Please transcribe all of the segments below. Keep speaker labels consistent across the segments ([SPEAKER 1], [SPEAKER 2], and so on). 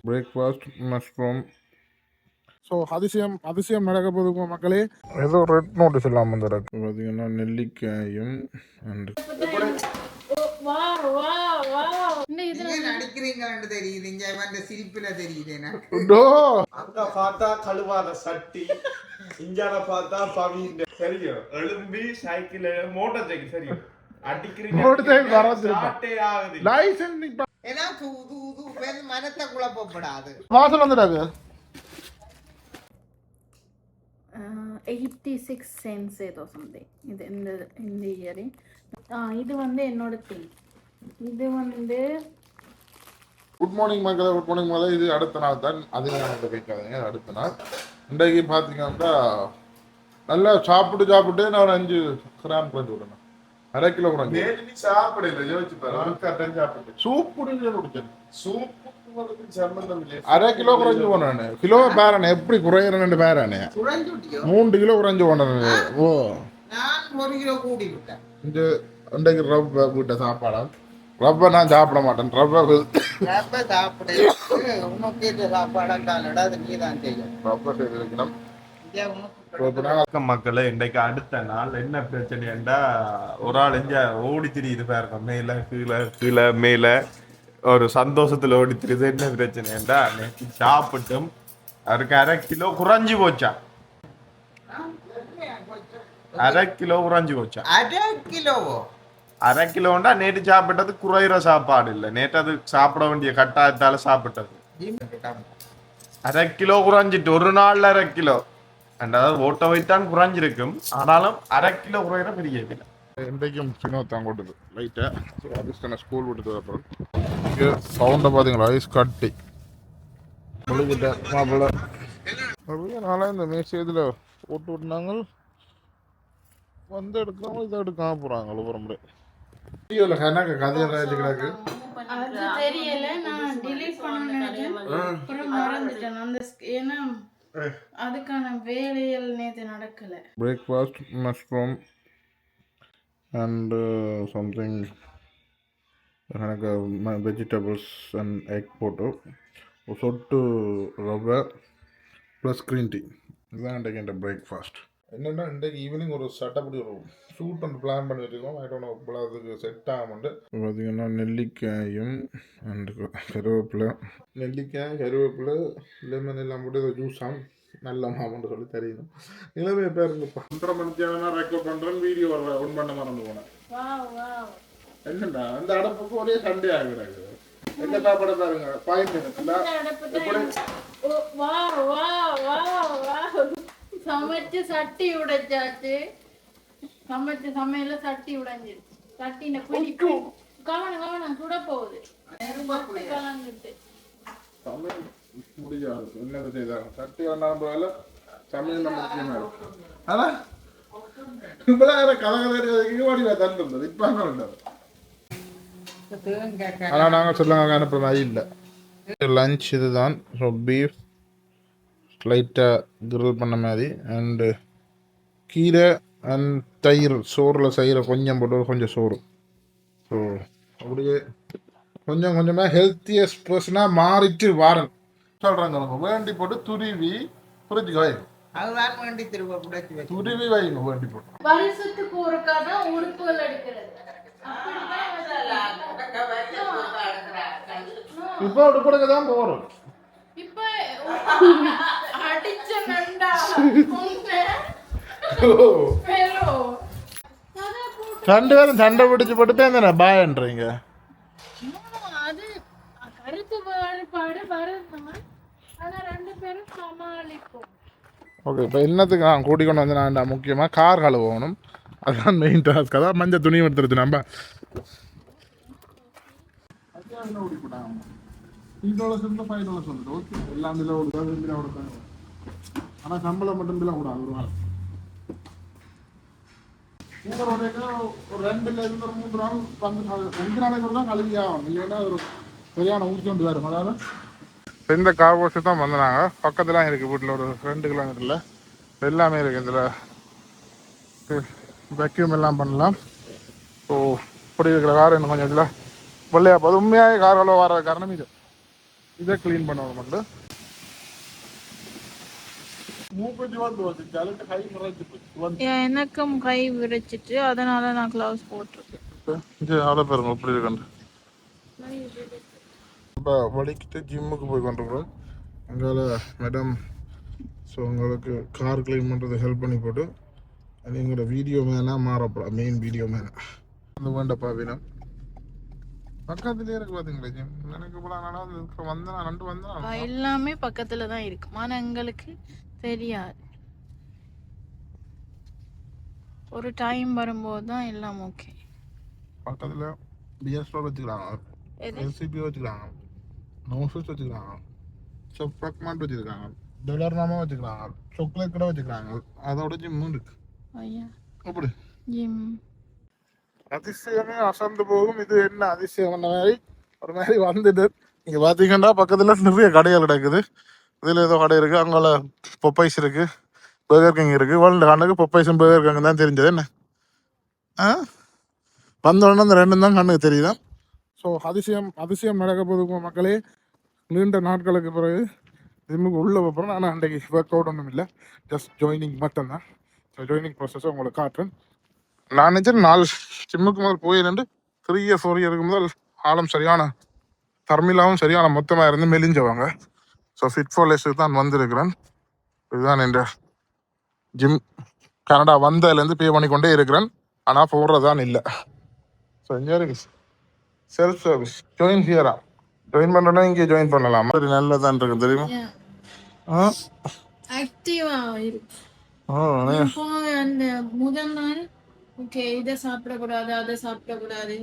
[SPEAKER 1] Breakfast mushroom. So அதிசயம் அதிசயம் நடக்க போதுங்க மக்களே. ஏதோ ரெட் நோட்டீஸ் இல்லாமல் வந்துருக்கு பார்த்தீங்கன்னா நெல்லிக்காயும் அண்டு
[SPEAKER 2] அங்க பார்த்தா கழுவாத சட்டி, இஞ்சால பார்த்தா பவிந்த தெரியும். எழும்பி சைக்கிள் மோட்டார் சைக்கிள் தெரியும் அடிக்கிறீங்க.
[SPEAKER 1] வாசல் வந்துடாது.
[SPEAKER 3] 86 cents ஏதோ சம்திங். இது இந்த இயரிங். இது வந்து என்னோட திங். இது வந்து
[SPEAKER 1] குட் மார்னிங் மக்களே. குட் மார்னிங் மக்களே. இது அடுத்த நாள் தான். அதையும் எனக்கு கேட்காதீங்க. அடுத்த நாள் இன்றைக்கு பார்த்தீங்கன்னா நல்லா சாப்பிட்டு நான் ஒரு 5 கிராம் குறைஞ்சி விடணும். 1/2 கிலோ குறைஞ்சி சாப்பிடல. யோசிச்சு பாரு. சூப் குடிச்சேன். சூப்பு 1/2 கிலோ குறைஞ்சு போனேன். கிலோ பேரானே எப்படி குறையிறேன்னு பேரானே 3 கிலோ குறைஞ்சு போனேன். ஓ நான் 1 கிலோ கூடி விட்டேன். இந்த இன்றைக்கு ரவ்வ வீட்டை சாப்பாடா? ரவ்வ நான் சாப்பிட மாட்டேன். ரவ்வ சாப்பிட செய்திருக்கணும்.
[SPEAKER 2] மக்களே இன்றைக்கு அடுத்த நாள் என்ன பிரச்சனைண்டா, ஒரு ஆள் எங்க ஓடி திரியுது பாருங்க. மேல கீழே மேல ஒரு சந்தோஷத்துல ஓடி திரியுது. என்ன பிரச்சனைண்டா, நேற்று சாப்பிட்டும் அவருக்கு 1/2 கிலோ குறைஞ்சி போச்சா. 1/2 கிலோ குறைஞ்சி போச்சா. 1/2 கிலோண்டா நேற்று சாப்பிட்டது குறையிற சாப்பாடு இல்லை. நேற்று அது சாப்பிட வேண்டிய கட்டாயத்தால சாப்பிட்டது. 1/2 கிலோ குறைஞ்சிட்டு ஒரு நாள்ல 1/2 கிலோ. அதாவது ஓட்ட வைத்தான் குறைஞ்சிருக்கும். ஆனாலும் 1/2 கிலோ குறையிற பெரிய இல்லை.
[SPEAKER 1] இன்றைக்கும் சின்னத்தான் கொட்டுது லைட்டாக. ஸோ அதுக்கான ஸ்கூல் விட்டுட்டு அப்புறம் இங்கே சவுண்டை பார்த்தீங்களா, ஐஸ் கட்டி முழுகிட்ட மாப்பிள்ள நிறைய நாளாக இந்த மேட்ச் இதில் போட்டு விட்டுனாங்க. வந்து எடுக்காமல் இதை எடுக்காம போகிறாங்க அவ்வளோ முறை. வீடியோவில் கணக்கு கதையெல்லாம் எழுதிக்கிறாக்கு.
[SPEAKER 3] அது தெரியல, நான் டிலீட் பண்ண மறந்துட்டேன். அந்த ஏன்னா அதுக்கான வேலைகள் நேற்று நடக்கல.
[SPEAKER 1] Breakfast mushroom and something vegetables and egg போட்டு சொட்டு ரவை ப்ளஸ் க்ரீன் டீ. இதுதான் இன்றைக்கு என் பிரேக்ஃபாஸ்ட். என்னென்னா இன்றைக்கு ஈவினிங் ஒரு சட்டப்படி ஒரு ஷூட் ஒன்று பிளான் பண்ணி வச்சுருக்கோம். ஐ டோன்ட் நோ இப்போ அதுக்கு செட் ஆகும்ட்டு. பார்த்தீங்கன்னா நெல்லிக்காயும் அண்டு கருவேப்பிலை, நெல்லிக்காய் கருவேப்பிலை லெமன் எல்லாம் போட்டு இதை ஜூஸ் ஆகும் நல்ல மாமன்னு சொல்லி தெரியணும். இளவே பேருங்க 1:30 மணிக்கு ரெக்கார்ட் பண்ணுறேன். வீடியோ ஒன் பண்ண மறந்து போனேன். என்னண்டா அந்த அடப்புக்கு ஒரே சண்டே ஆகுறாங்க. எந்த சாப்பாடு பாருங்க 5 மினிட்ஸ்
[SPEAKER 3] சமைச்சு சட்டி உடைச்சாச்சு. சமைச்சு சமையல சட்டி உடைஞ்சிருச்சு. சட்டின குடிக்கு கவனம் சுட போகுது. கலந்துட்டு
[SPEAKER 1] சமையல் முடியாது. என்னது செய்தாங்க சட்டி வேண்டாம் போல சமையல் நம்ம முக்கியமாக இருக்கும். ஆனால் இவ்வளோ கலகலடி தண்டு இருந்தது. இப்போ அங்கே இருந்தது. ஆனால் நாங்கள் சொல்லுங்க அனுப்புகிற மாதிரி இல்லை. லஞ்ச் இதுதான். ஸோ பீஃப் லைட்டாக கிரில் பண்ண மாதிரி அண்டு கீரை அண்ட் தயிர். சோறில் செய்கிற கொஞ்சம் போட்டு கொஞ்சம் சோறு. ஸோ அப்படியே கொஞ்சம் கொஞ்சமாக ஹெல்த்தியஸ்ட் பர்சனாக மாறிட்டு வாரன் சொல்கிறாங்க. வேண்டி போட்டு துருவி புரிஞ்சுக்க வைங்க. அதுதான் வேண்டி துருவி வைங்க. வேண்டி போட்டு
[SPEAKER 3] வருஷத்துக்கு ஒருக்காதான் உறுப்புகள் எடுக்கிறது.
[SPEAKER 1] இப்போ உடுப்படுக்க தான் போகிறோம்.
[SPEAKER 3] இப்போ அடிச்ச நண்டா
[SPEAKER 1] ரெண்டு பேரும் சண்டை பிடிச்சு போட்டு தானே பாயன்றீங்க.
[SPEAKER 3] அது கருத்து வேறுபாடு வரணும். ஆனால் 2 பேரும் சமாளிப்போம்.
[SPEAKER 1] ஓகே, இப்போ என்னத்துக்கு நான் கூட்டிக்கொண்டு வந்து நான் முக்கியமாக கார் கழுவணும். அதுதான் மெயின் டாஸ்க். அதான் மஞ்சள் துணி எடுத்துருச்சு. நம்ம $5 வந்துட்டு ஓகே எல்லாம் பில்ல கொடுத்தா. ஆனால் சம்பளம் மட்டும் பில்ல கூடாது. ஒரு நாள் ஒரு 2 இல்லை 3 நாள் வந்து 5 நாளைக்கு தான் கழுவி ஆகும். இல்லைன்னா ஒரு சரியான ஊற்றி கொண்டு வரும். அதாவது இந்த கார் வாஷ் தான் வந்தாங்க. பக்கத்துலாம் இருக்குது. வீட்டில் ஒரு 2 கிலோமீட்டரில் எல்லாமே இருக்குது. இதில் வேக்யூம் எல்லாம் பண்ணலாம். ஸோ இப்படி இருக்கிற கார் இன்னும் கொஞ்சம் இதில் வெள்ளையா போகுது. உண்மையாக காரோல வர காரணம் இது. இதை க்ளீன் பண்ணுவோம் மட்டும்.
[SPEAKER 3] எனக்கும் கை விரைச்சிட்டு அதனால நான் கிளவுஸ் போட்டிருக்கேன்.
[SPEAKER 1] அவ்வளோ பாருங்க எப்படி இருக்கு. இப்போ வலிக்கிட்டு ஜிம்முக்கு போய் கொண்டிருக்கிறோம். அங்கால மேடம் ஸோ உங்களுக்கு கார் க்ளீன் பண்ணுறது ஹெல்ப் பண்ணி போட்டு எங்களோட வீடியோ மேனாக மாறப்படா. மெயின் வீடியோ மேனாக அந்த வேண்டப்பா வேணும். பக்கத்துலேயே இருக்கு பார்த்தீங்களா ஜிம். எனக்கு இப்போ வந்தேன்
[SPEAKER 3] எல்லாமே பக்கத்துல தான் இருக்கு. ஆனால் எங்களுக்கு தெரியாது. ஒரு டைம் வரும்போது தான் எல்லாம் ஓகே.
[SPEAKER 1] பக்கத்தில் பிஎஸ் ஸ்டோர் வச்சுக்கிறாங்க, எல்சிபி வச்சுக்கிறாங்க, நோஃபிஸ் வச்சுக்கிறாங்க, சொப்ராக் மார்ட் வச்சுருக்காங்க, டொலர்னாமா வச்சுக்கிறாங்க, சாக்லேட் கடை வச்சுக்கிறாங்க. அதோட ஜிம்மும் இருக்கு. அப்படி
[SPEAKER 3] ஜிம்
[SPEAKER 1] அதிசயமே அசந்து போகும். இது என்ன அதிசயம் பண்ண மாதிரி ஒரு மாதிரி வந்துட்டு இங்கே பார்த்தீங்கன்னா பக்கத்தில் நிறைய கடைகள் கிடக்குது. இதில் ஏதோ கடை இருக்குது. அங்கால பொப்பைஸ் இருக்குது, பர்கர் கிங் இருக்குது. வேர்ல்டு கண்ணுக்கு பொப்பைஸும் பர்கர் கிங் தான் தெரிஞ்சது. என்ன வந்தோடனே அந்த ரெண்டும் தான் கண்ணுக்கு தெரியுதான். ஸோ அதிசயம் நடக்க போதும் மக்களே. நீண்ட நாட்களுக்கு பிறகு ஜிம்முக்கு உள்ளே போகிறேன். ஆனால் அன்றைக்கு ஒர்க் அவுட் ஒன்றும் இல்லை, ஜஸ்ட் ஜாயினிங் மட்டும்தான். ஸோ ஜாயினிங் ப்ராசஸை உங்களுக்கு காட்டுறேன். நான் நினச்சேன் 4 ஜிம்முக்கு முதல் போயிருந்து 3 years 4 years முதல் ஆழம் சரியான தர்மிலாவும் சரியான மொத்தமாக இருந்து மெலிஞ்சவங்க. ஸோ ஃபிட் ஃபார் லெஸ்ஸுக்கு தான் வந்திருக்கிறேன். இதுதான் என் ஜிம். கனடா வந்ததுலேருந்து பே பண்ணிக்கொண்டே இருக்கிறேன், ஆனால் போடுறதான் இல்லை. ஸோ இங்கே இருக்கு செல்ஃப் சர்வீஸ். ஜாயின் ஹியரா ஜாயின் பண்ணுறோன்னா இங்கே ஜாயின் பண்ணலாம். சரி நல்லதான் இருக்கு தெரியுமா.
[SPEAKER 3] அந்த முதல் நாள் ஓகே இதை சாப்பிடக்கூடாது அதை சாப்பிடக்கூடாது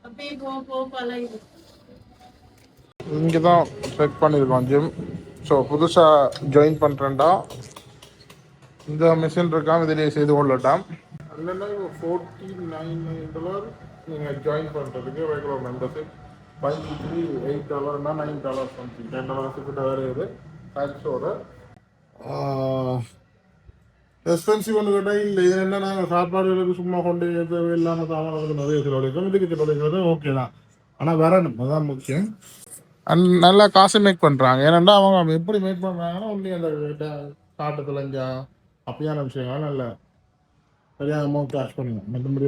[SPEAKER 3] அப்படியே போ பழகுது.
[SPEAKER 1] இங்கே தான் செக் பண்ணியிருக்கோம் ஜிம். ஸோ புதுசாக ஜாயின் பண்ணுறேன்டா இந்த மிஷின் இருக்காம இதிலேயே செய்து கொள்ளட்டாம். இல்லைன்னா $49 நீங்கள் ஜாயின் பண்ணுறதுக்கு ரெகுலர் மெம்பர்ஷிப். $5 $8 $9 சம்திங் $10 கிட்ட வேறு இது டேக்ஸோட. எக்ஸ்பென்சிவ் ஒன்று கேட்டால் இல்லை. இது என்ன நாங்கள் சாப்பாடுகளுக்கு சும்மா கொண்டு இல்லாமல் சாமான்களுக்கு நிறைய செலவழிக்கிறோம். இதுக்கு செலவழிக்கிறது ஓகே தான், ஆனால் வரணும், அதுதான் முக்கியம். நல்லா காசு மேக் பண்ணுறாங்க. ஏன்னா அவங்க எப்படி மேக் பண்ணுறாங்கன்னா ஒன்லி அந்த காட்டு தொலைஞ்சா அப்படியான விஷயங்கள் நல்ல சரியாக அமௌண்ட் கேஷ் பண்ணுங்க. மற்றபடி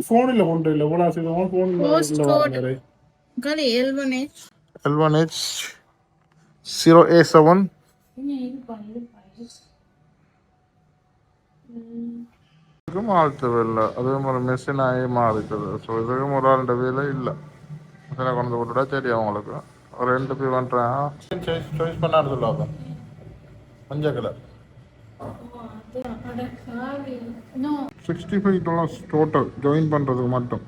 [SPEAKER 1] ஃபோனில் கொண்டு இல்லை எவ்வளோ செய்வோம் ஃபோனில். L1H 0A7 மாற்றவில்லை. அதே மாதிரி மெஷின் ஆகி மாறிக்குது. ஸோ இதுக்கும் ஒரு ஆளுடைய வேலை இல்லை. மிஷினை கொண்டு போட்டுட்டா சரி. அவங்களுக்கு ஒரு 2 பேர் பண்ணுறேன். சாய்ஸ் பண்ணாடு சொல்லாத மஞ்சள் கலர் $65 டோட்டல் ஜாயின் பண்ணுறதுக்கு மட்டும்.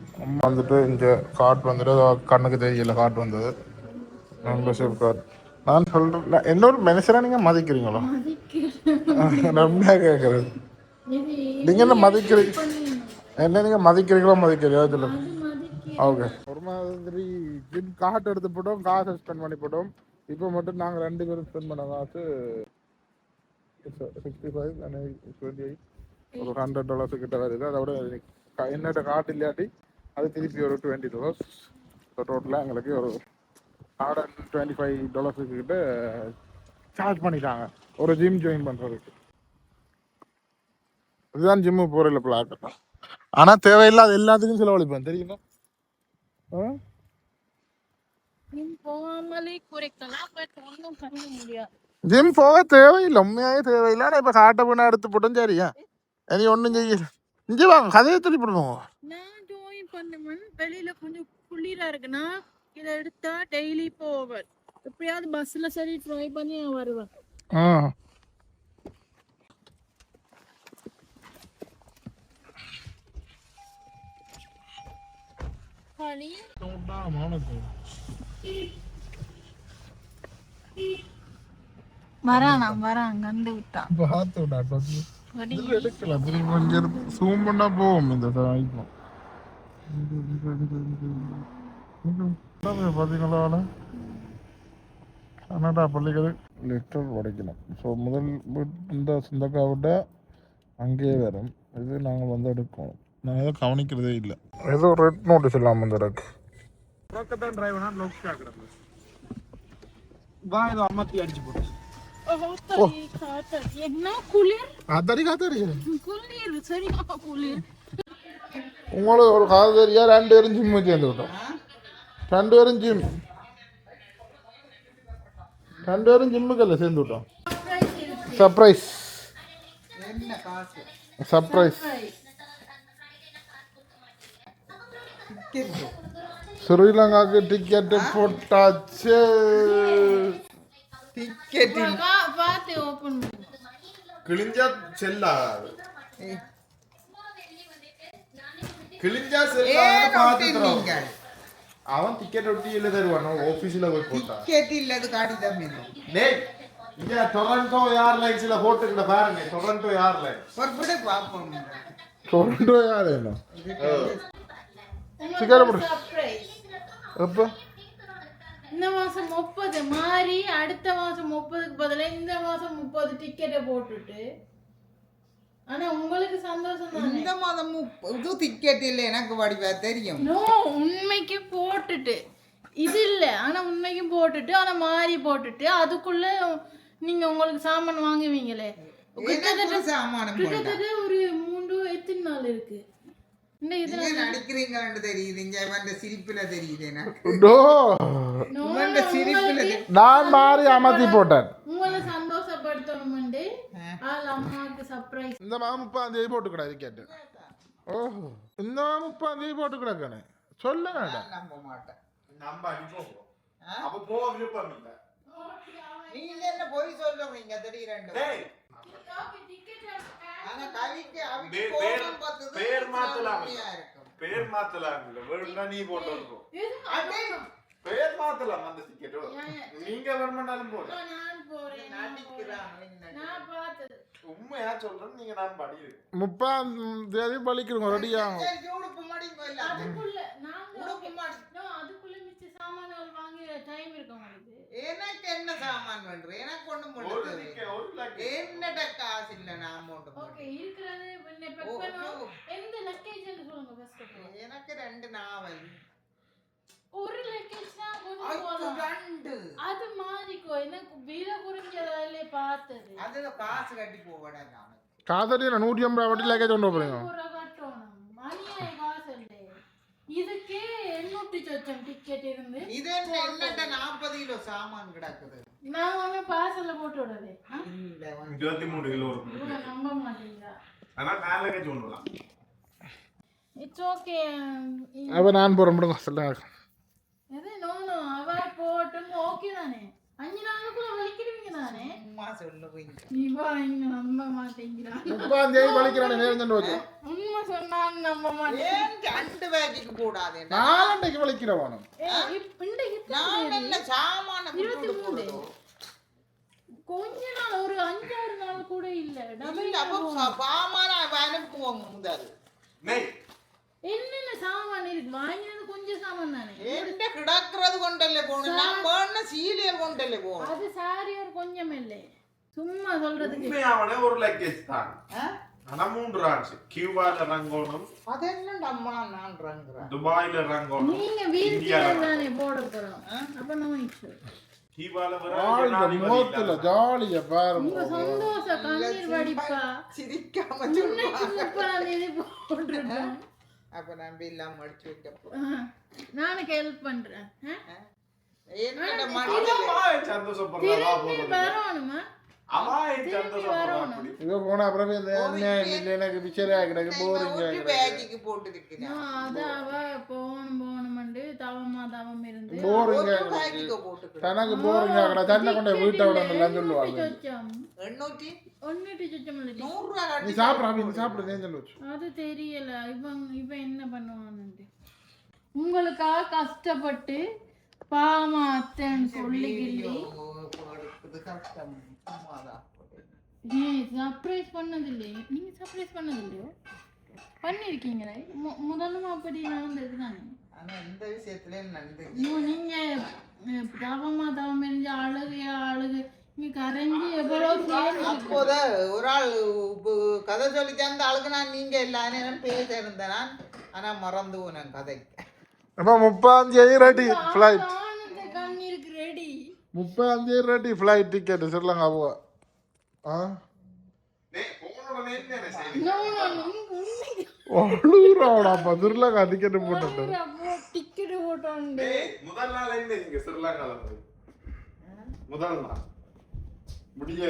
[SPEAKER 1] வந்துட்டு இந்த கார்டு வந்துட்டு கண்ணுக்கு தெரியல. கார்டு வந்தது மெம்பர்ஷிப் கார்டு. நான் சொல்கிறேன் இன்னொரு மனுஷனாக நீங்கள் மதிக்கிறீங்களோ ரொம்ப கேட்குறது. நீங்கள் என்ன மதிக்கிறீங்க? என்ன நீங்கள் மதிக்கிறீங்களோ மதிக்கிறீங்களோ சொல்லுங்க. ஓகே ஒரு மாதிரி ஜிம் கார்டு எடுத்து போட்டோம், காசு ஸ்பெண்ட் பண்ணி போட்டோம். இப்போ மட்டும் நாங்கள் 2 பேரும் ஸ்பெண்ட் பண்ண காசு 65 and 28 ஒரு $100 கிட்ட வருது. அதோட என்னோட கார்டு இல்லாட்டி அது திருப்பி ஒரு $20. டோட்டலாக எங்களுக்கு ஒரு $125 கிட்ட சார்ஜ் பண்ணிட்டாங்க ஒரு ஜிம் ஜாயின் பண்ணுறதுக்கு. இதுதான் ஜிம்மு போகிற பிளாக். ஆனால் தேவையில்லாத எல்லாத்துக்கும் செலவழிப்பேன் தெரியுமா. ஜிம் போக தேவையில்லை, உண்மையாவே தேவையில்லை. ஆனால் இப்போ காட்டை பண்ண எடுத்து போட்டோம் சரியா. இனி ஒன்றும் செய்யல. இங்கே வாங்க கதையை திருப்பிடுவோம்.
[SPEAKER 3] நான் ஜாயின் பண்ணுவேன். வெளியில கொஞ்சம் குளிரா இருக்குன்னா இதை எடுத்தா டெய்லி போவேன். எப்படியாவது பஸ்ல சரி ட்ரை பண்ணி வருவேன். வரான் கண்டு விட்டான். எடுக்கலாம் திரும்பி கொஞ்சம் சூம் பண்ணா போவோம். இந்த பார்த்தீங்களா கனடா பள்ளிகள் லெட்டர் உடைக்கணும். ஸோ முதல் இந்த சொந்தக்காவை விட அங்கேயே வரும். இது நாங்கள் வந்து எடுக்கணும். நான் எதுவும் கவனிக்கிறதே இல்லை. ஏதோ ரெட் நோட்டீஸ் இல்லாமல் வந்துருக்கு.
[SPEAKER 2] புறக்கத்தான் டிரைவனா லொக் ஆகுறது வா இது அம்மத்தி அடிச்சு போட்டு
[SPEAKER 3] என்ன குளிர்
[SPEAKER 1] காத்தாடி
[SPEAKER 3] குளிர் சரியா குளிர்
[SPEAKER 1] உங்களுக்கு ஒரு காதரியா 2 பேரும் ஜிம் சேர்ந்து விட்டோம் 2 பேரும் ஜிம்முக்கல்ல சேர்ந்து விட்டோம் சர்ப்ரைஸ் ஸ்ரீலங்காவுக்கு டிக்கெட்டு போட்டாச்சு
[SPEAKER 3] பார்த்து ஓபன்
[SPEAKER 2] கிழிஞ்சா செல்லாது கிழிஞ்சா செல்லாது அவன் டிக்கெட் ஒட்டியில தருவான் ஆபீஸ்ல போய் போட்டா
[SPEAKER 4] டிக்கெட் இல்லது காடி தான் வேணும்
[SPEAKER 2] டேய் இங்க டொரண்டோ ஏர்லைன்ஸ்ல போட்டுக்கிட்ட பாருங்க டொரண்டோ ஏர்லைன்ஸ்
[SPEAKER 4] ஒருபடி பாப்போம்
[SPEAKER 1] டொரண்டோ யாரேனோ சிகரெட் போடு அப்ப
[SPEAKER 3] இந்த மாசம் 30 மாறி அடுத்த மாசம் 30க்கு பதிலா இந்த மாசம் 30 டிக்கெட்டை போட்டுட்டு ஆனா உங்களுக்கு சந்தோஷம் தானே
[SPEAKER 4] இந்த மாதம் இது டிக்கெட் இல்ல எனக்கு வடிவா தெரியும்
[SPEAKER 3] நோ உண்மைக்கு போட்டுட்டு இது இல்ல ஆனா உண்மைக்கு போட்டுட்டு ஆனா மாறி போட்டுட்டு அதுக்குள்ள நீங்க உங்களுக்கு சாமான் வாங்குவீங்களே கிட்டத்தட்ட ஒரு 3 எத்தனை நாள் இருக்கு இந்த இதுல
[SPEAKER 4] நடிக்கிறீங்கன்னு தெரியுது இங்க வந்து சிரிப்புல தெரியுது எனக்கு
[SPEAKER 1] நான் மாறி அமர்த்தி போட்டேன்
[SPEAKER 3] உங்களை சந்தோஷப்படுத்தணும்னு அம்மாவுக்கு சர்ப்ரைஸ்
[SPEAKER 1] இந்த மாதம் 30 போட்டுக்கூடாது கேட்டு ஓஹோ இந்த மாதம் 30 போட்டுக்கூடாது சொல்ல வேண்டாம்
[SPEAKER 4] நம்ப மாட்டேன்
[SPEAKER 2] நம்ம அடிப்போம் அப்ப போக விருப்பம் இல்ல
[SPEAKER 4] நீங்க என்ன போய் சொல்லுவீங்க திடீரெண்டு ஆனா கவிக்கு அவிக்கு போகும் பார்த்து
[SPEAKER 2] பேர் மாத்தலாம் பேர் மாத்தலாம் இல்ல வேணும்னா நீ போட்டு இருக்கோம் பேர் மாத்தலாம் அந்த டிக்கெட் நீங்க வரமாட்டாலும் போடு
[SPEAKER 3] நான் போறேன் நான் பார்த்தது
[SPEAKER 2] உண்மையா சொல்றேன் நீங்க நான் படி
[SPEAKER 1] 30 பலிக்கிறோம் ரெடியா
[SPEAKER 4] உடுப்பு மாடி போயில
[SPEAKER 3] அதுக்குள்ள நாங்க
[SPEAKER 4] உடுப்பு மாடி
[SPEAKER 3] அதுக்குள்ள மிச்ச சாமான்கள் வாங்கி டைம் இருக்க மாட்டேங்குது
[SPEAKER 4] எனக்கு என்ன சாமான் வேணும் எனக்கு ஒண்ணும் போடுறது என்னட காசு இல்ல நான் அமௌண்ட்
[SPEAKER 3] ஓகே இருக்குறது என்ன பெப்பனோ எந்த லக்கேஜ் சொல்லுங்க ஃபர்ஸ்ட்
[SPEAKER 4] எனக்கு 2 நாவல்
[SPEAKER 3] ஒரு லக்கேஜ் தான் கொண்டு அது மாறிக்கோ எனக்கு விலை குறைஞ்சதால பார்த்தது
[SPEAKER 4] அது காசு கட்டி போவடா நான்
[SPEAKER 1] காதடி 150 வட்டி லக்கேஜ் கொண்டு போறீங்க
[SPEAKER 3] ஒரு கட்டணும் மணியே காசு இல்ல இதுக்கே 800 சொச்சம் டிக்கெட் இருந்து
[SPEAKER 4] இது என்னட்ட 40 கிலோ சாமான் கிடக்குது
[SPEAKER 3] நான் ஒண்ணு பார்சல்ல போட்டு விடுறேன்
[SPEAKER 4] இல்ல
[SPEAKER 2] 23 கிலோ
[SPEAKER 3] கூட நம்ப மாட்டீங்களா
[SPEAKER 2] ஆனா 4 லக்கேஜ் கொண்டுலாம்
[SPEAKER 3] இட்ஸ் ஓகே
[SPEAKER 1] அப்ப நான் போறேன் முடுங்க சொல்லுங்க
[SPEAKER 3] இது நோ அவ போட்டும் ஓகே தானே 5 நாளுக்குள்ள வலிக்கிடுவீங்க தானே
[SPEAKER 4] அம்மா சொல்லுவீங்க
[SPEAKER 3] இவா இங்க நம்ப மாட்டேங்கிறா
[SPEAKER 1] 30 வலிக்கிறானே நேரஞ்சு வச்சு
[SPEAKER 3] உண்மை சொன்னா நம்ப மாட்டேன்
[SPEAKER 4] ஏன் 2 வேலைக்கு கூடாதே
[SPEAKER 1] நாளைக்கு வலிக்கிறவானு
[SPEAKER 4] நான் என்ன சாமான
[SPEAKER 3] 23 கொஞ்ச நாள் ஒரு 5-6 நாள் கூட இல்ல
[SPEAKER 4] அப்ப பாமானா அனுப்புவோம் முதல்
[SPEAKER 2] நெய்
[SPEAKER 3] என்னென்ன சாமான் இருக்கு வாங்கினது கொஞ்சம் சாமான் தானே
[SPEAKER 4] என்ன கிடக்குறது கொண்டல்ல போணும் நான் வேணா சீலியல் கொண்டல்ல போணும்
[SPEAKER 3] அது சாரி ஒரு கொஞ்சம் இல்ல சும்மா சொல்றதுக்கு
[SPEAKER 2] உண்மையாவனே ஒரு லக்கேஜ் தான் ஆனா 3 ரான்ஸ் கியூபால ரங்கோணம்
[SPEAKER 4] அதெல்லாம் நம்ம நான் ரங்குறேன்
[SPEAKER 2] துபாயில ரங்கோணம்
[SPEAKER 3] நீங்க வீட்டுல தானே போட போறோம் அப்ப நோ இஷ்யூ
[SPEAKER 2] கியூபால
[SPEAKER 1] ஆள் மோத்துல ஜாலியா பாருங்க
[SPEAKER 3] உங்க சந்தோஷ கண்ணீர் வடிப்பா
[SPEAKER 4] சிரிக்காம
[SPEAKER 3] முன்னைக்கு 30 போட்டுட்டேன்
[SPEAKER 4] அப்ப நான் பில்லாம் மடிச்சு வைக்கப்போ
[SPEAKER 3] நானுக்கு ஹெல்ப் பண்றேன்
[SPEAKER 4] என்னடா
[SPEAKER 3] திரும்பி வரணுமா
[SPEAKER 1] இவ போன அப்புறம் எனக்கு பிச்சரா கிடக்கு போரிங்க
[SPEAKER 4] பேக்கிக்கு போட்டு இருக்கேன்
[SPEAKER 3] அத அவ போணும்ண்டு தவம் இருந்து
[SPEAKER 1] போரிங்க
[SPEAKER 4] பேக்கிக்கு போட்டு
[SPEAKER 1] தனக்கு போரிங்க கிட தன்னை கொண்டு வீட்டை விடலாம் சொல்லுவாங்க
[SPEAKER 4] 800
[SPEAKER 3] சொச்சம்
[SPEAKER 1] நீ சாப்பிடு நீ சாப்பிடு நேஞ்சல் வச்சு
[SPEAKER 3] அது தெரியல இவன் என்ன பண்ணுவான்னு உங்களுக்காக கஷ்டப்பட்டு பாமாத்தன்னு சொல்லிக்கிள்ளி சர்ப்ரைஸ் பண்ணதில்லையே நீங்க சர்ப்ரைஸ் பண்ணதில்லையோ பண்ணிருக்கீங்களே முதலும் அப்படி நடந்தது தானே
[SPEAKER 4] ஆனா இந்த விஷயத்துல நன்றி
[SPEAKER 3] நீங்க தவம் இருந்து அழுகு நீ கரைஞ்சி எவ்வளவு
[SPEAKER 4] அப்போத ஒரு ஆள் கதை சொல்லி தந்த ஆளுக்கு நான் நீங்க எல்லா நேரம் பேச இருந்தேன் ஆனா மறந்து போனேன் கதைக்கு
[SPEAKER 1] அப்போ 30 ரெடி ஃப்ளைட்.
[SPEAKER 3] ஆனந்த கண்ணீருக்கு ready.
[SPEAKER 1] 30 ready flight ticket Sri Lanka போக. ஆ அழுகுறாடாப்பா ஸ்ரீலங்கா டிக்கெட் போட்டு.
[SPEAKER 3] டிக்கெட் போட்டோண்டு
[SPEAKER 2] முதல் நாள் என்ன நீங்க ஸ்ரீலங்கால முதல் நாள் முடிய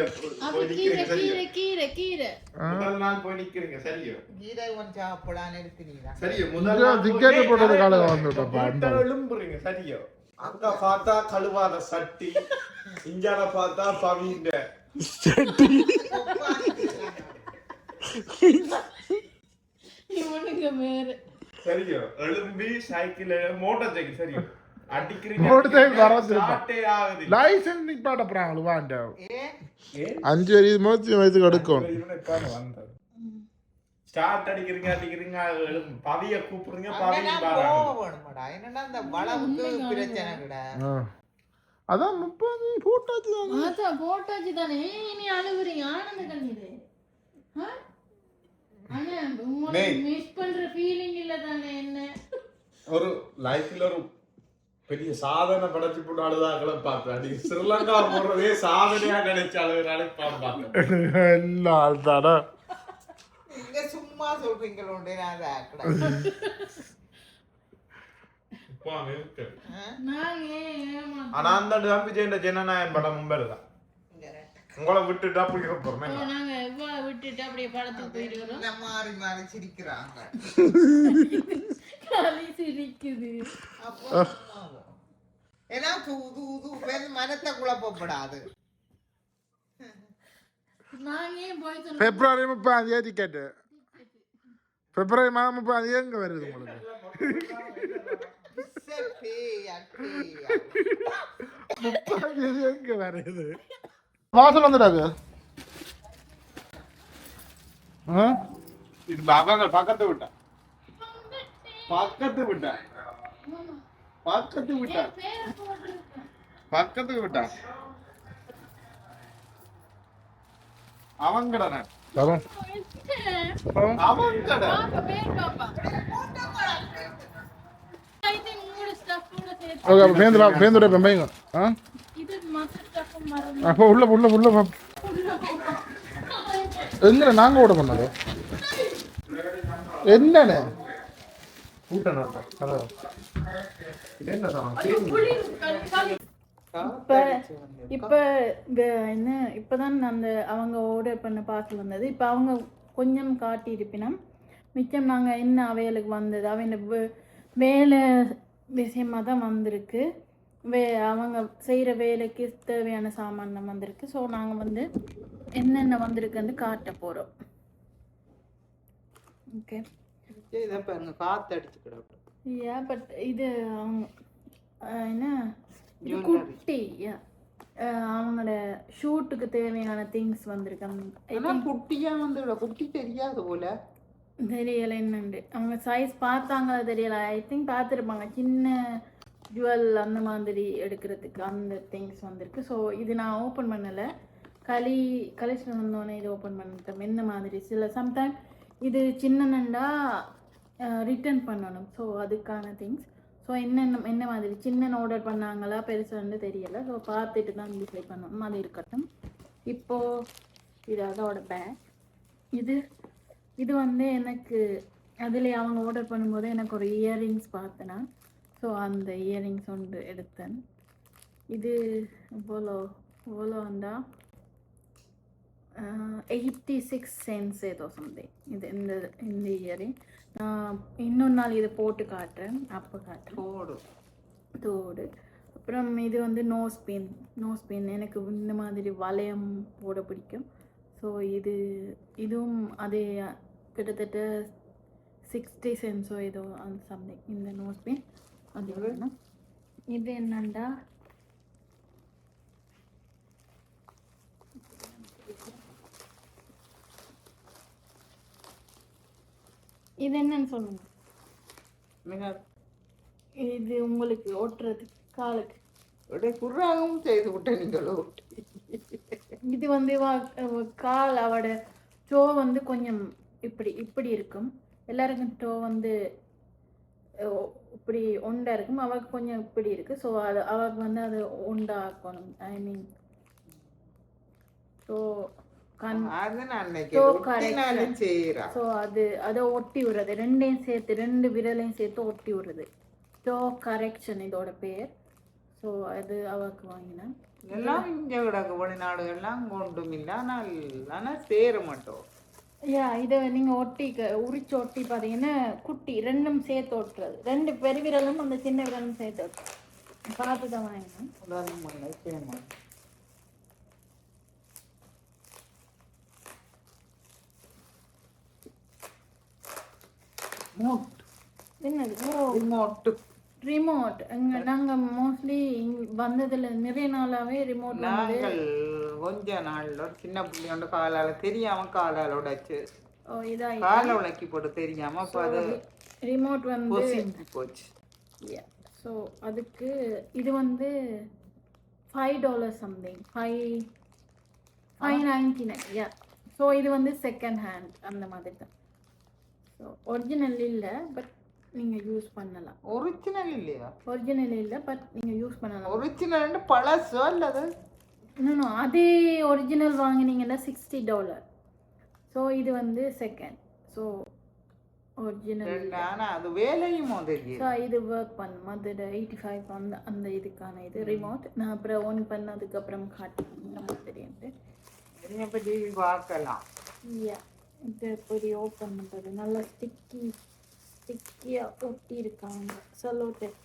[SPEAKER 3] கீரை கீரை கீரை கீரை
[SPEAKER 2] முதல் நாள் போய் நிக்கிறீங்க சரியோ?
[SPEAKER 4] கீரை கொஞ்சம் சாப்பிடான்னு இருக்கிறீங்களா?
[SPEAKER 2] சரியோ முதல் நாள்
[SPEAKER 1] டிக்கெட் போட்டது காலம் வந்துட்டப்பா.
[SPEAKER 2] எழும்புறீங்க சரியோ? அங்க பார்த்தா கழுவாத சட்டி, இஞ்சால பார்த்தா பவிந்த
[SPEAKER 3] இவனுக்கு வேற
[SPEAKER 2] சரியோ? எழும்பி சைக்கிள் மோட்டார் சைக்கிள் சரியோ அடிக்கிறீங்க.
[SPEAKER 1] மோட்டார் சைக்கிள் வரது
[SPEAKER 2] ஸ்டார்ட்டே ஆகுது.
[SPEAKER 1] லைசென்ஸ் நிப்பாட்ட போறாங்க வாண்ட
[SPEAKER 4] ஏன்
[SPEAKER 1] 5 வயசுக்கு எடுக்கும்.
[SPEAKER 2] ஸ்டார்ட் அடிக்கிறீங்க பவிய கூப்பிடுறீங்க
[SPEAKER 4] அங்க
[SPEAKER 2] பவி
[SPEAKER 4] நான்
[SPEAKER 2] பாருங்க.
[SPEAKER 4] போக வேணுமாடா? என்னன்னா இந்த வளவுக்கு பிரச்சனை கிடையாது.
[SPEAKER 1] அதான் 30 போட்டாச்சு தானே.
[SPEAKER 3] அதான் போட்டாச்சு தானே. இனி அழுகுறீங்க ஆனந்த கண்ணீர். ஆனா உங்களுக்கு மிஸ் பண்ற ஃபீலிங் இல்ல தானே என்ன?
[SPEAKER 2] ஒரு லைஃப்ல ஒரு பெரிய சாதனை படைச்சு போட்டு அழுதாக்களை பார்த்தேன். அடி ஸ்ரீலங்கா போறதே சாதனையா நினைச்சு அழுகுறாரு பார்த்தேன்.
[SPEAKER 1] எல்லாம் தானே.
[SPEAKER 4] இங்க சும்மா சொல்றீங்களோண்டே நான் ஆக்கடா.
[SPEAKER 2] ஆனா அந்த விஜய் ஜனநாயகன் படம் மும்பைதான் உங்களை விட்டுட்டு அப்படி போறோம்.
[SPEAKER 3] நாங்க எவ்வளவு விட்டுட்டு அப்படியே படத்துக்கு போயிடுறோம்.
[SPEAKER 4] இந்த மாறி மாறி சிரிக்கிறாங்க.
[SPEAKER 3] களி சிரிக்குது.
[SPEAKER 4] அப்போ ஏன்னா மனத்தை குழப்பப்படாது.
[SPEAKER 3] நாங்க ஏன் போய் சொல்ல
[SPEAKER 1] பிப்ரவரி 30 டிக்கெட். பிப்ரவரி மாதம் 30 எங்க வருது உங்களுக்கு? எங்க வருது? வாசல் வந்துடாது.
[SPEAKER 2] இது பக்கத்து விட்டா பக்கத்து விட்டா பக்கத்து விட்டா பக்கத்துக்கு விட்டா அவங்கட அவங்கட
[SPEAKER 1] ஓகே பேந்துடா பெம்பைங்க. அப்போ உள்ள உள்ள உள்ள எங்க நாங்க ஓட பண்ணது என்னன்னு
[SPEAKER 3] இப்ப என்ன இப்பதான் அந்த அவங்க ஆர்டர் பண்ண பார்சல் வந்தது. இப்ப அவங்க கொஞ்சம் காட்டி இருப்பினோம். மிச்சம் நாங்க என்ன அவைகளுக்கு வந்தது அவங்க வேலை விஷயமா தான் வந்திருக்கு. அவங்க செய்கிற வேலைக்கு தேவையான சாமான் தான் வந்திருக்கு. ஸோ நாங்கள் வந்து என்னென்ன வந்திருக்குன்னு காட்ட போகிறோம். ஓகே
[SPEAKER 4] இதை பாருங்க காற்று அடிச்சுக்கிடும்.
[SPEAKER 3] பட் இது அவங்க என்ன இது குட்டி அவங்களோட ஷூட்டுக்கு தேவையான திங்ஸ் வந்திருக்கு.
[SPEAKER 4] குட்டியா வந்து குட்டி தெரியாது போல
[SPEAKER 3] தெரியலை என்னண்டு. அவங்க சைஸ் பார்த்தாங்களா தெரியல. ஐ திங்க் பார்த்துருப்பாங்க. சின்ன ஜுவல் அந்த மாதிரி எடுக்கிறதுக்கு அந்த திங்ஸ் வந்திருக்கு. ஸோ இது நான் ஓப்பன் பண்ணலை. கலெக்ஷன் வந்தோடனே இது ஓப்பன் பண்ணிட்டோம். என்ன மாதிரி சில சம்டைம் இது சின்னண்டா ரிட்டர்ன் பண்ணணும். ஸோ அதுக்கான திங்ஸ். ஸோ என்ன மாதிரி சின்ன ஆர்டர் பண்ணாங்களா பெருசான்னு தெரியலை. ஸோ பார்த்துட்டு தான் டிசைட் பண்ணணும். அது இருக்கட்டும். இப்போது இது அதோட பேக். இது வந்து எனக்கு அதில் அவங்க ஆர்டர் பண்ணும்போது எனக்கு ஒரு இயரிங்ஸ் பார்த்தேன்னா. ஸோ அந்த இயரிங்ஸ் ஒன்று எடுத்தேன். இது எவ்வளோ வந்தால் 86 cents ஏதோ சம்திங். இது இந்த இயரிங் நான் இன்னொரு நாள் இதை போட்டு காட்டுறேன். அப்போ காட்டுறேன் தோடு. அப்புறம் இது வந்து நோஸ் பின் எனக்கு இந்த மாதிரி வளையம் போட பிடிக்கும். ஸோ இதுவும் அதே கிட்டத்தட்ட 60 cents ஏதோ அந்த சம்திங் இந்த நோஸ் பின். அது வேணும். இது என்னண்டா இது என்னன்னு சொல்லுங்க. இது உங்களுக்கு ஓட்டுறதுக்கு காலுக்கு
[SPEAKER 4] குர்ராகவும் செய்து விட்டேன் நீங்களோ.
[SPEAKER 3] இது வந்து கால் அவட டோ வந்து கொஞ்சம் இப்படி இருக்கும். எல்லாருக்கும் டோ வந்து இப்படி உண்டா இருக்கும், அவருக்கு கொஞ்சம் இப்படி இருக்குது. ஸோ அது அவருக்கு வந்து அது உண்டாக்கணும். ஐ மீன் ஸோ
[SPEAKER 4] அது நான்
[SPEAKER 3] ஸோ
[SPEAKER 4] நினைக்கிறேன்
[SPEAKER 3] கரெக்ஷன்.
[SPEAKER 4] செய்யறா.
[SPEAKER 3] ஸோ அதை ஒட்டி விடுறது, ரெண்டையும் சேர்த்து, ரெண்டு விரலையும் சேர்த்து ஒட்டி விடுறது. ஸோ கரெக்ஷன் இதோட பேர். ஸோ அது அவருக்கு வாங்கினேன்.
[SPEAKER 4] எல்லாம் இங்க கிடக்கு வெளிநாடுகள்லாம் கொண்டும் இல்லை, ஆனால் சேர மாட்டோம்.
[SPEAKER 3] இதை நீங்கள் உரிச்சு ஒட்டி பார்த்தீங்கன்னா குட்டி ரெண்டும் சேர்த்து ஒட்டுறது, ரெண்டு பெருவிரலும் அந்த சின்ன விரலும் சேர்த்து ஒட்டுறது. பார்த்து தான் வாங்கினேன்.
[SPEAKER 4] உதாரணமாக சேமா மோட்
[SPEAKER 3] என்னது?
[SPEAKER 4] Remote
[SPEAKER 3] remote. நாங்கள் மோஸ்ட்லி வந்ததில் நிறைய நாளாகவே ரிமோட் வந்து
[SPEAKER 4] நாங்கள் கொஞ்ச நாள்ல ஒரு சின்ன புள்ளியோட காலால தெரியாம காலால உடைச்சு
[SPEAKER 3] இதாகி
[SPEAKER 4] காலை உலக்கி போட்டு தெரியாம அப்ப அது
[SPEAKER 3] ரிமோட் வந்து
[SPEAKER 4] பொசுங்கி போச்சு.
[SPEAKER 3] ஸோ அதுக்கு இது வந்து $5 சம்திங், 599. ஸோ இது வந்து செகண்ட் ஹேண்ட் அந்த மாதிரி தான். ஸோ ஒரிஜினல் இல்லை, பட் நீங்கள் யூஸ் பண்ணலாம்.
[SPEAKER 4] ஒரிஜினல் இல்லையா?
[SPEAKER 3] ஒரிஜினல் இல்லை, பட் நீங்கள் யூஸ் பண்ணலாம்.
[SPEAKER 4] ஒரிஜினல் பழசோ அல்லது
[SPEAKER 3] இன்னும் அதே ஒரிஜினல் வாங்கினீங்கன்னா $60. ஸோ இது வந்து செகண்ட். So original.
[SPEAKER 4] ஆனா அது வேலையும் தெரியும்.
[SPEAKER 3] ஸோ இது ஒர்க் பண்ணும். அது 85 அந்த இதுக்கான இது ரிமோட். நான் அப்புறம் ஆன் பண்ணதுக்கப்புறம் காட்டுறேன் நம்ம தெரியுது.
[SPEAKER 4] இதை பற்றி பார்க்கலாம்.
[SPEAKER 3] இது எப்படி ஓப்பன் பண்ணுறது? நல்லா ஸ்டிக்கியாக ஒட்டி இருக்காங்க செல்லோ டேப்.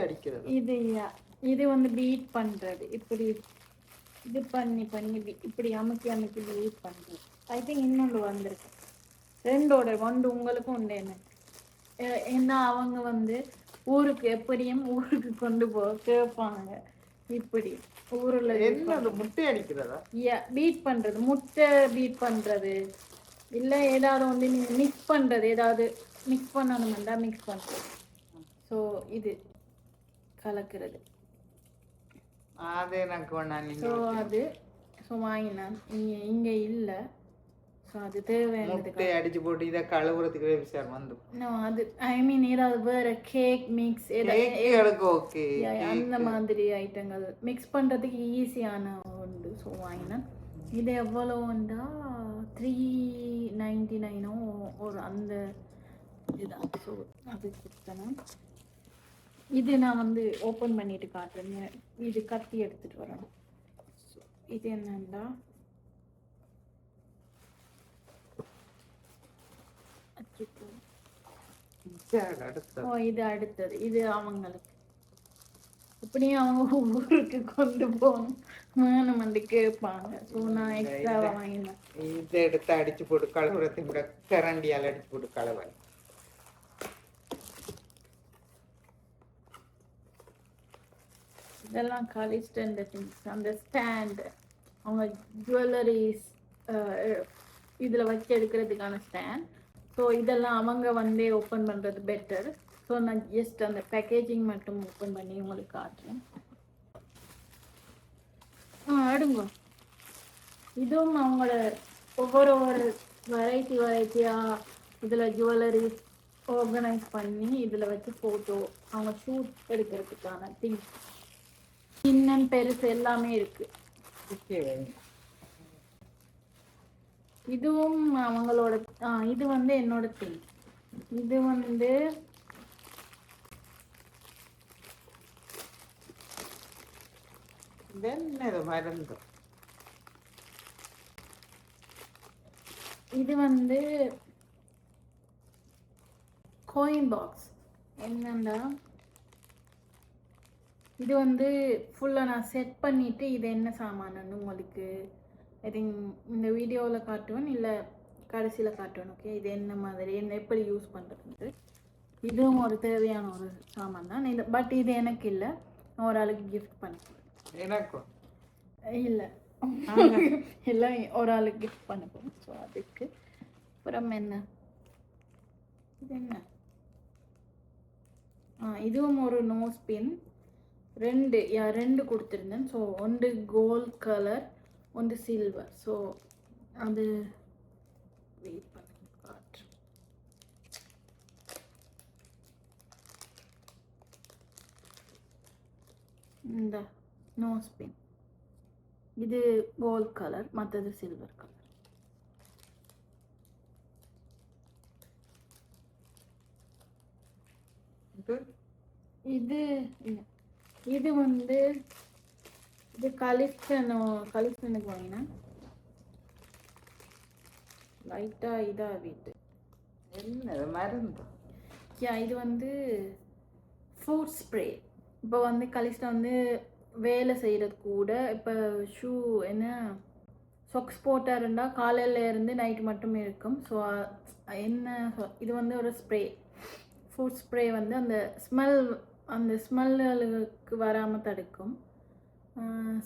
[SPEAKER 4] அடிக்கிறது
[SPEAKER 3] இது வந்து பீட் பண்ணுறது, இப்படி இது பண்ணி இப்படி அமுக்கி பீட் பண்ணுறது. ஐ திங்க் இன்னொன்று வந்திருக்கு, ரெண்டோட ஒன்று உங்களுக்கும் உண்டு எனக்கு. ஏன்னா அவங்க வந்து ஊருக்கு கொண்டு போக கேட்பாங்க. இப்படி ஊரில்
[SPEAKER 4] என்னது முட்டை அடிக்கிறதா?
[SPEAKER 3] பீட் பண்ணுறது, முட்டை பீட் பண்ணுறது, இல்லை ஏதாவது வந்து நீங்கள் மிக்ஸ் பண்ணுறது, ஏதாவது மிக்ஸ் பண்ணணுமெண்டா மிக்ஸ் பண்ணுறது. ஸோ இது கலக்கிறது.
[SPEAKER 4] அது எனக்கு ஒன்றா.
[SPEAKER 3] ஸோ அது வாங்கினேன். இங்கே இல்லை. ஸோ அது தேவையானதுக்கு
[SPEAKER 4] அடிச்சு போட்டு இதை கழுவுறதுக்கு விசாரம் வந்து
[SPEAKER 3] அது ஐ மீன் ஏதாவது வேறு கேக் மிக்ஸ்
[SPEAKER 4] ஓகே
[SPEAKER 3] அந்த மாதிரி ஐட்டங்கள் மிக்ஸ் பண்ணுறதுக்கு ஈஸியான உண்டு. ஸோ வாங்கினேன். இது எவ்வளோண்டா $399 ஒரு அந்த இதுதான். ஸோ அது கொடுத்தேன். இது நான் வந்து ஓப்பன் பண்ணிட்டு காட்டுறேன். இது கத்தி எடுத்துட்டு வரணும். ஸோ இது என்னண்டா இது அடுத்தது. இது அவங்களுக்கு இப்படியும் அவங்க ஊருக்கு கொண்டு போகணும் வந்து கேட்பாங்க. ஸோ நான் எக்ஸ்ட்ராவாக வாங்கினேன்.
[SPEAKER 4] இதை எடுத்து அடிச்சு போட்டு கழுவுறதை விட கரண்டியால் அடிச்சு போட்டு கழுவாங்க.
[SPEAKER 3] இதெல்லாம் காலேஜ் திங்ஸ். அந்த ஸ்டாண்ட், அவங்க ஜுவல்லரிஸ் இதில் வச்சு எடுக்கிறதுக்கான ஸ்டாண்ட். ஸோ இதெல்லாம் அவங்க வந்து ஓப்பன் பண்ணுறது பெட்டர். ஸோ நான் ஜஸ்ட் அந்த பேக்கேஜிங் மட்டும் ஓப்பன் பண்ணி உங்களுக்கு காட்டுறேன். அடுங்க. இதுவும் அவங்களோட ஒவ்வொரு வெரைட்டியாக இதில் ஜுவல்லரிஸ் ஆர்கனைஸ் பண்ணி இதில் வச்சு ஃபோட்டோ அவங்க ஷூட் எடுக்கிறதுக்கான திங்ஸ், சின்ன பெருசு எல்லாமே இருக்குது. இதுவும் அவங்களோட இது வந்து என்னோட திங். இது வந்து
[SPEAKER 4] மருந்து.
[SPEAKER 3] இது வந்து கோயின் பாக்ஸ். என்னண்டா இது வந்து ஃபுல்லாக நான் செட் பண்ணிவிட்டு இது என்ன சாமானன்னு உங்களுக்கு ஐ திங்க் இந்த வீடியோவில் காட்டுவேன், இல்லை கடைசியில் காட்டுவேன். ஓகே, இது என்ன மாதிரி எப்படி யூஸ் பண்ணுறது. இதுவும் ஒரு தேவையான ஒரு சாமான் தான். பட் இது எனக்கு இல்லை, நான் ஒரு ஆளுக்கு கிஃப்ட் பண்ண.
[SPEAKER 4] எனக்கும்
[SPEAKER 3] இல்லை எல்லாம் ஒரு ஆளுக்கு கிஃப்ட் பண்ண போகிறேன். ஸோ அதுக்கு அப்புறம் என்ன இது என்ன இதுவும் ஒரு நோஸ் பின். ரெண்டு கொடுத்துருந்தேன். ஸோ ஒன்று கோல்ட் கலர், ஒன்று சில்வர். ஸோ அது வெயிட் பண்ணி காட்டு. இந்த நோஸ் பின் இது கோல்ட் கலர், மற்றது சில்வர் கலர். இது இது வந்து இது கலிஃப்டனுக்கு வாங்கினேன். லைட்டாக இதாக வீட்டு
[SPEAKER 4] என்ன மருந்து?
[SPEAKER 3] இது வந்து ஃப்ரூட் ஸ்ப்ரே. இப்போ வந்து கலிஸ்டா வந்து வேலை செய்கிறது கூட இப்போ ஷூ என்ன சொக்ஸ் போட்டால் இருந்தால் காலையில் இருந்து நைட்டு மட்டும் இருக்கும். ஸோ என்ன இது வந்து ஒரு ஸ்ப்ரே, ஃப்ரூட் ஸ்ப்ரே வந்து அந்த ஸ்மெல்லுக்கு வராமல் தடுக்கும்.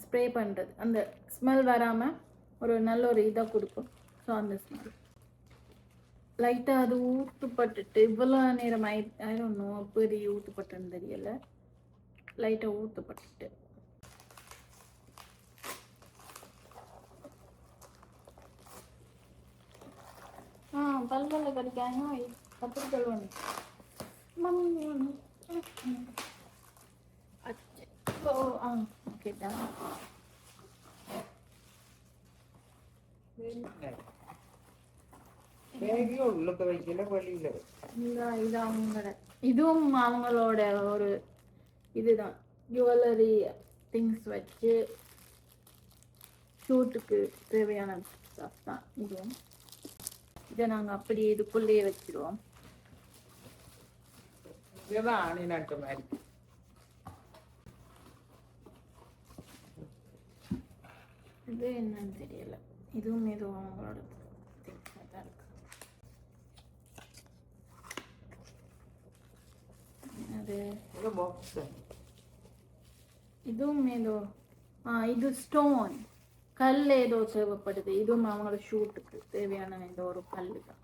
[SPEAKER 3] ஸ்ப்ரே பண்ணுறது அந்த ஸ்மெல் வராமல் ஒரு நல்ல ஒரு இதாக கொடுக்கும். ஸோ அந்த ஸ்மெல் லைட்டாக அது ஊற்றுப்பட்டுட்டு இவ்வளோ நேரம் ஆயிடணும். அப்படி ஊற்றுப்பட்டுன்னு தெரியலை, லைட்டாக ஊற்றப்பட்டுட்டு. பல்கல்ல கடிக்காங்க கத்திரிக்கல் ஒன்று ஓகே தான்.
[SPEAKER 4] உள்ளுக்க வைக்கல வழியில
[SPEAKER 3] இது அவங்களோட, இதுவும் அவங்களோட ஒரு இதுதான் ஜுவல்லரி திங்ஸ் வச்சு ஷூட்டுக்கு தேவையான ஸ்டாஃப் தான் இதுவும். இதை நாங்கள் அப்படியே இதுக்குள்ளேயே வச்சிருவோம்.
[SPEAKER 4] இதுதான் அணி நாட்டு மாதிரி.
[SPEAKER 3] இது என்னன்னு தெரியல, இதுவும் எதுவும் அவங்களோட திங்ஸாக தான் இருக்கு. அது இதுவும் ஏதோ இது ஸ்டோன் கல் ஏதோ தேவைப்படுது. இதுவும் அவங்களோட ஷூட்டுக்கு தேவையான ஏதோ ஒரு கல் தான்.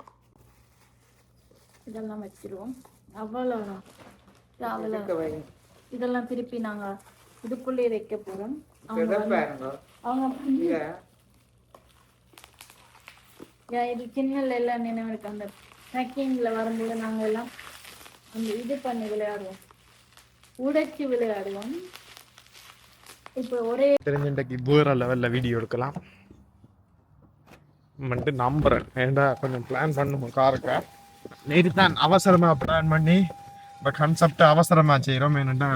[SPEAKER 3] இதெல்லாம் வச்சிருவோம். அவ்வளோதான். இதெல்லாம் திருப்பி நாங்கள் இதுக்குள்ளேயே வைக்க போகிறோம். அவங்க இது சின்னல எல்லாம் நினைவு இருக்கு. அந்த பேக்கிங்கில் வரும்போது நாங்கள் எல்லாம் அந்த இது பண்ணி விளையாடுவோம், உடைச்சி விளையாடுவோம். இப்போ ஒரே
[SPEAKER 2] தெரிஞ்சுக்கு வேற லெவலில் வீடியோ எடுக்கலாம் நம்புறேன். ஏண்டா கொஞ்சம் பிளான் பண்ணுவோம் காருக்க. நேற்று தான் அவசரமாக பிளான் பண்ணி இப்போ கான்செப்டை அவசரமாக செய்கிறோம். ஏன்னா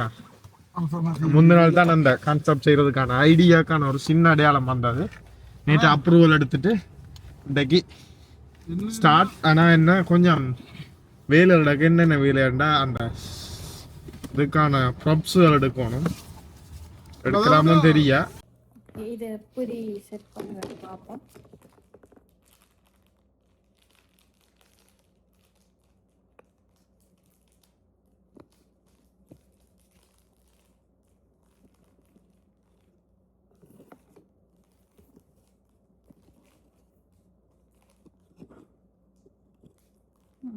[SPEAKER 2] முந்தின நாள் தான் அந்த கான்செப்ட் செய்கிறதுக்கான ஐடியாக்கான ஒரு சின்ன அடையாளம் வந்தது. நேற்று அப்ரூவல் எடுத்துட்டு இன்றைக்கு ஸ்டார்ட். ஆனால் என்ன கொஞ்சம் வேலை எடுக்க என்னென்ன வேலையாண்டா அந்த இதுக்கான ப்ராப்ஸுகள் எடுக்கணும். எடுக்கலாமும் தெரியா.
[SPEAKER 3] இதை எப்படி செட் பண்ணுறது பார்ப்போம்.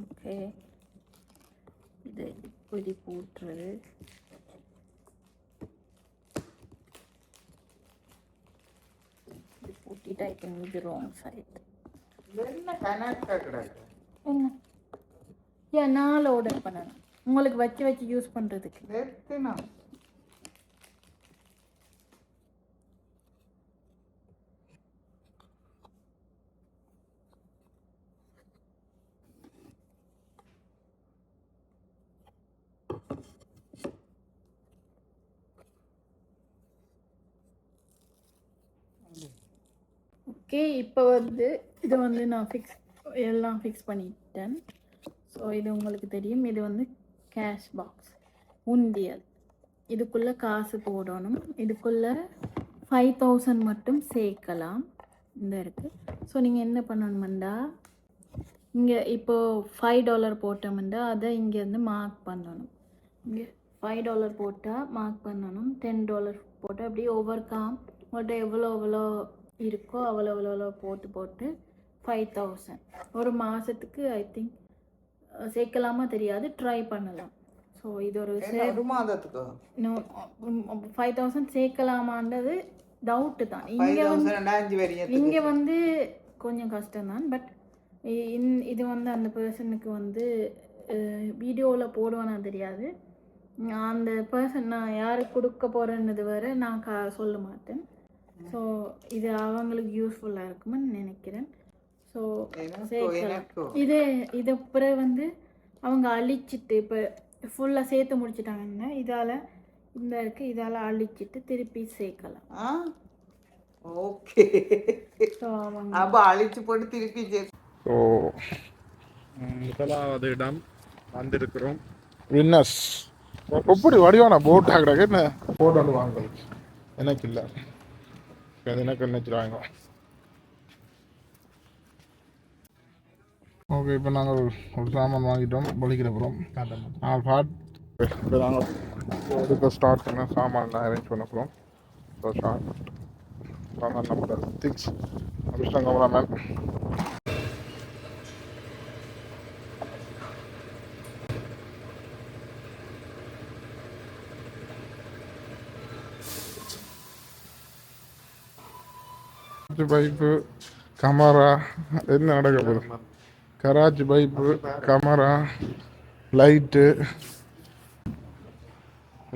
[SPEAKER 3] ஓகே, இதை இப்படி போட்டுறது. போட்டுட்டா இப்போ இது ராங் சைடு.
[SPEAKER 4] என்ன கனெக்டாக கிடக்கு?
[SPEAKER 3] என்ன ஏன் நாள் ஆர்டர் பண்ணணும் உங்களுக்கு வச்சு வச்சு யூஸ் பண்ணுறதுக்கு.
[SPEAKER 4] நிறுத்தினா
[SPEAKER 3] ஓகே, இப்போ வந்து இதை வந்து நான் எல்லாம் ஃபிக்ஸ் பண்ணிட்டேன். ஸோ இது உங்களுக்கு தெரியும். இது வந்து கேஷ் பாக்ஸ், உண்டியல். இதுக்குள்ளே காசு போடணும். இதுக்குள்ளே 5000 மட்டும் சேர்க்கலாம். இந்த இருக்குது. ஸோ நீங்கள் என்ன பண்ணணுமெண்டா, இங்கே இப்போது $5 போட்டோம்னா அதை இங்கேருந்து மார்க் பண்ணணும். இங்கே $5 போட்டால் மார்க் பண்ணணும். $10 போட்டால் அப்படியே ஓவர்காம் உங்கள்கிட்ட எவ்வளோ இருக்கோ அவ்வளோ போட்டு 5000 ஒரு மாதத்துக்கு ஐ திங்க் சேர்க்கலாமா தெரியாது, ட்ரை பண்ணலாம். ஸோ இது ஒரு
[SPEAKER 4] மாதத்துக்கு
[SPEAKER 3] இன்னும் 5000 சேர்க்கலாமான்றது டவுட்டு தான். இங்கே வந்து
[SPEAKER 4] 5,000 வரையும்
[SPEAKER 3] இங்கே வந்து கொஞ்சம் கஷ்டம்தான். பட் இது வந்து அந்த பர்சனுக்கு வந்து வீடியோவில் போடுவேனா தெரியாது. அந்த பர்சன் நான் யாருக்கு கொடுக்க போகிறேன்னது வரை நான் சொல்ல மாட்டேன். ஸோ இது அவங்களுக்கு யூஸ்ஃபுல்லாக இருக்குமென்னு நினைக்கிறேன். ஸோ இதை பிறகு வந்து அவங்க அழிச்சிட்டு இப்போ ஃபுல்லாக சேர்த்து முடிச்சிட்டாங்கன்னா இதால் இந்த இருக்குது இதால் அழிச்சிட்டு திருப்பி சேர்க்கலாம்.
[SPEAKER 4] ஓகே.
[SPEAKER 3] ஸோ அவங்க
[SPEAKER 4] அப்போ அழிச்சு போட்டு திருப்பி
[SPEAKER 2] ஸோ முதலாவது இடம் வந்திருக்கிறோம்.
[SPEAKER 1] வின்னர்ஸ் எப்படி வடிவான போட் ஆகிடாக்க என்ன போட் வந்து வாங்க எனக்கு இல்லை எனக்கு நினச்சிடுவாங்க. ஓகே இப்போ நாங்கள் ஒரு சாமான் வாங்கிட்டோம் பலிக்கிறப்புறம் இப்போ நாங்கள் இதுக்கு ஸ்டார்ட் பண்ண சாமான் அரேஞ்ச் பண்ண போகிறோம். ஸோ ஷார்ட் சாமான் நம்ம திங்ஸ் அபிஷ்டம் கமராமேன் பைப்பு கமரா என்ன நடக்க போகுது. கராச்சி பைப்பு கமரா லைட்டு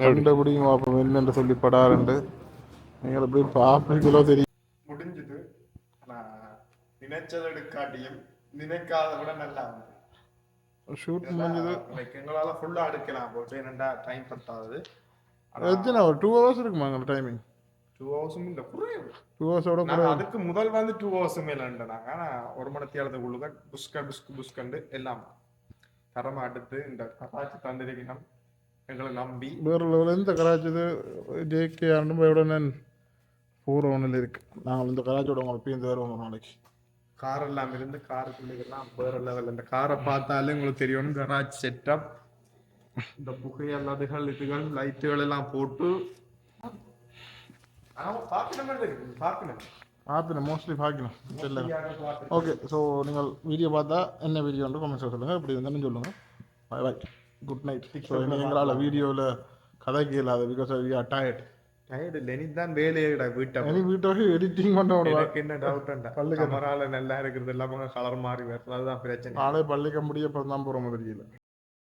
[SPEAKER 1] ரெண்டு பிடிக்கும் பார்ப்போம் என்னென்று சொல்லி படாருண்டு நீங்கள் எப்படி பார்ப்பீங்களோ தெரியும்.
[SPEAKER 2] முடிஞ்சது. நான் நினைச்சதை எடுக்காட்டியும் நினைக்காத விட நல்லா
[SPEAKER 1] ஷூட் முடிஞ்சது.
[SPEAKER 2] எங்களால் ஃபுல்லாக எடுக்கலாம் போட்டு என்னண்டா டைம் பத்தாது.
[SPEAKER 1] எத்தனை ஒரு 2 hours இருக்குமா எங்கள் டைமிங்?
[SPEAKER 2] 2 hours இல்லை குறைவு.
[SPEAKER 1] 2 hours
[SPEAKER 2] அதுக்கு முதல் வந்து 2 hours மேலண்டாங்க. ஆனால் ஒரு மணத்தியாலத்துக்குள்ள புஸ்கண்டு எல்லாம் தரமா அடுத்து இந்த கராச்சி தந்திரிக்கணும் எங்களை நம்பி
[SPEAKER 1] வேறு லெவலில் இந்த கராச்சி ஜேகே அனுபவம் பூர்வனில் இருக்கு. நாங்கள் இந்த கராச்சியோட உங்களை பேருந்து வருவோம் ஒரு நாளைக்கு.
[SPEAKER 2] கார் எல்லாம் இருந்து காருக்குள்ளேலாம் வேற லெவல். இந்த காரை பார்த்தாலே உங்களுக்கு தெரியணும் கராச்சி செட்டப். இந்த புகை அல்லதுகள் இதுகள் லைட்டுகள் எல்லாம் போட்டு
[SPEAKER 1] பார்க்கணும் மோஸ்ட்லி பார்க்கணும் இல்லை. ஓகே ஸோ நீங்கள் வீடியோ பார்த்தா என்ன வீடியோ கமெண்ட்ஸ் சொல்லுங்கள். இப்படி இருந்தாலும் சொல்லுங்கள். Bye bye good night. So எங்களால் வீடியோவில் கதை கேளாது because we are tired.
[SPEAKER 2] Tired இல்லை இனி தான் வேலையை வீட்டை
[SPEAKER 1] வீட்டை எடிட்டிங் பண்ண
[SPEAKER 2] எனக்கு என்ன டவுட் பல்லு கமரால நல்லா இருக்கிறது எல்லாமே கலர் மாறி வருது. அதுதான் பிரச்சனை.
[SPEAKER 1] நாளே பள்ளிக்க முடிய இப்போ தான் போகிற மாதிரி இல்லை.